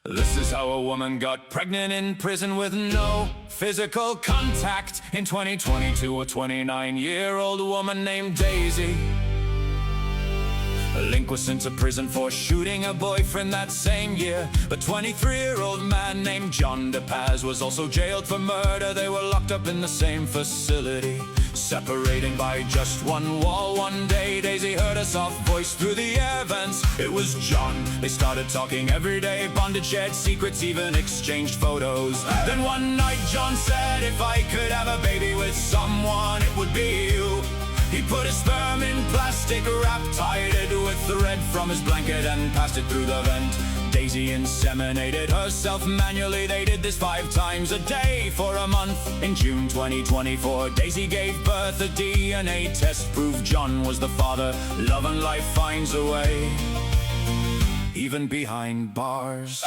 This is how a woman got pregnant in prison with no physical contact. In 2022, a 29-year-old woman named Daisy Link was sent to prison for shooting a boyfriend that same year. But 23-year-old man named John DePaz was also jailed for murder. They were locked up in the same facility, separating by just one wall. One day Daisy heard a soft voice through the air vents. It was John. They started talking every day, bonded, shared secrets, even exchanged photos. Then one night John said, if I could have a baby with someone, it would be you. He put his sperm in plastic wrap, tied it with thread from his blanket and passed it through the vent. Daisy inseminated herself manually. They did this 5 times a day for a month. In June 2024, Daisy gave birth. A DNA test proved John was the father. Love and life finds a way, even behind bars.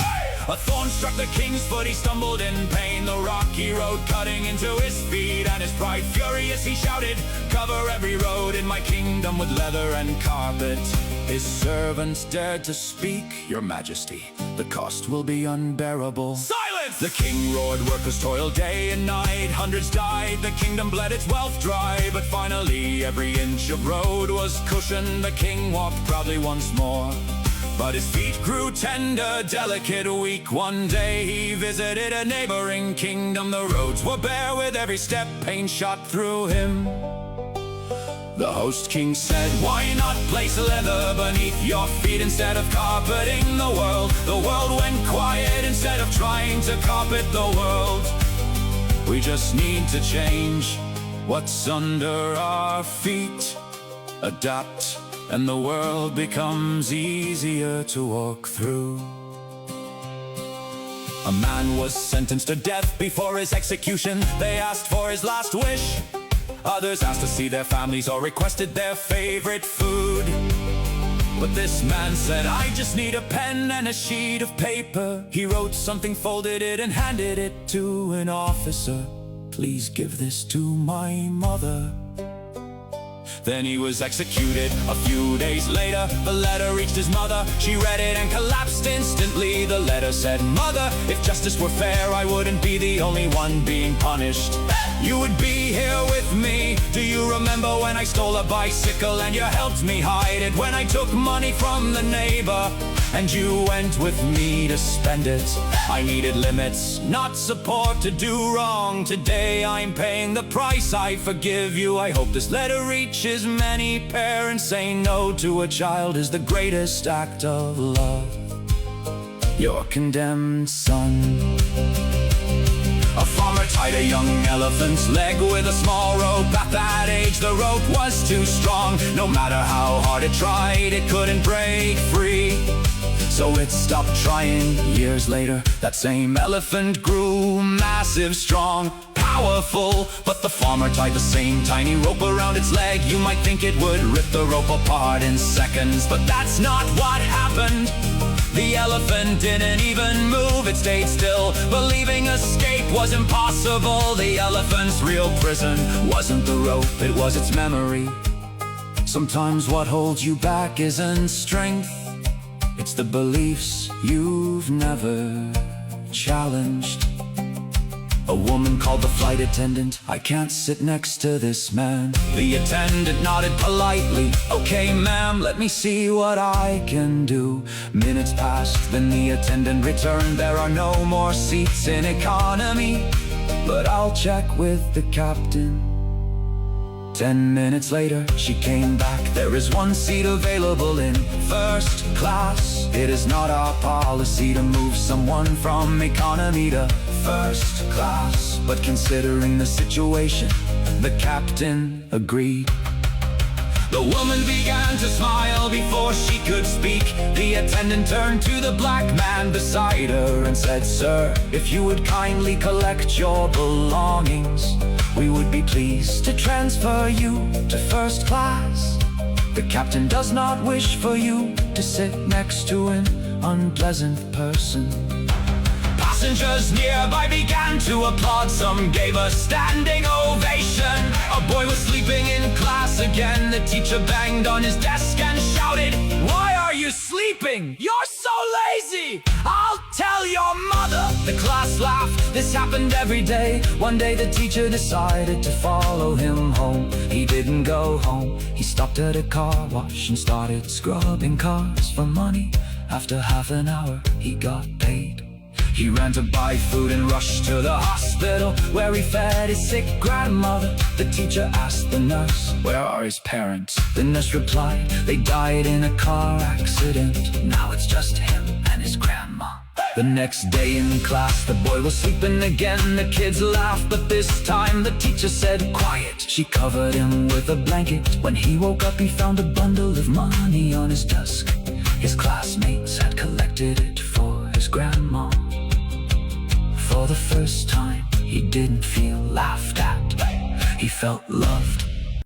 A thorn struck the king's foot, he stumbled in pain. The rocky road cutting into his feet, and his pride furious he shouted, cover every road in my kingdom with leather and carpet. His servants dared to speak, your majesty, the cost will be unbearable. Silence! The king roared, workers toiled day and night. Hundreds died, the kingdom bled its wealth dry. But finally every inch of road was cushioned. The king walked proudly once more, but his feet grew tender, delicate, weak. One day he visited a neighboring kingdom. The roads were bare with every step pain shot through him. The host king said, why not place leather beneath your feet instead of carpeting the world? The world went quiet instead of trying to carpet the world. We just need to change what's under our feet, adapt, and the world becomes easier to walk through. A man was sentenced to death before his execution. They asked for his last wish. Others asked to see their families or requested their favorite food. But this man said, I just need a pen and a sheet of paper. He wrote something, folded it, and handed it to an officer. Please give this to my mother. Then he was executed. A few days later, the letter reached his mother. She read it and collapsed instantly. The letter said, Mother, if justice were fair, I wouldn't be the only one being punished. You would be here with me. Do you remember when I stole a bicycle and you helped me hide it? When I took money from the neighbor and you went with me to spend it? I needed limits, not support to do wrong. Today I'm paying the price, I forgive you. I hope this letter reaches many parents. Saying no to a child is the greatest act of love. Your condemned son. A farmer tied a young elephant's leg with a small rope. At that age the rope was too strong. No matter how hard it tried, it couldn't break free. So it stopped trying. Years later, that same elephant grew massive, strong, powerful. But the farmer tied the same tiny rope around its leg. You might think it would rip the rope apart in seconds, but that's not what happened. The elephant didn't even move, it stayed still, believing escape was impossible. The elephant's real prison wasn't the rope, it was its memory. Sometimes what holds you back isn't strength, it's the beliefs you've never challenged. A woman called the flight attendant. I can't sit next to this man. The attendant nodded politely. Okay, ma'am, let me see what I can do. Minutes passed, then the attendant returned. There are no more seats in economy, but I'll check with the captain. 10 minutes later, she came back. There is one seat available in first class. It is not our policy to move someone from economy to first class, but considering the situation, the captain agreed. The woman began to smile before she could speak. The attendant turned to the black man beside her and said, Sir, if you would kindly collect your belongings, we would be pleased to transfer you to first class. The captain does not wish for you to sit next to an unpleasant person. Passengers nearby began to applaud. Some gave a standing ovation. A boy was sleeping in class again. The teacher banged on his desk and shouted, Why are you sleeping? You're so lazy! I'll tell The class laughed, this happened every day. One day the teacher decided to follow him home. He didn't go home, he stopped at a car wash and started scrubbing cars for money. After half an hour, he got paid. He ran to buy food and rushed to the hospital, where he fed his sick grandmother. The teacher asked the nurse, "Where are his parents?" The nurse replied, "They died in a car accident. Now it's just him and his grandma." The next day in class, the boy was sleeping again. The kids laughed, but this time the teacher said, "Quiet." She covered him with a blanket. When he woke up, he found a bundle of money on his desk. His classmates had collected it for his grandma. For the first time, he didn't feel laughed at. He felt loved.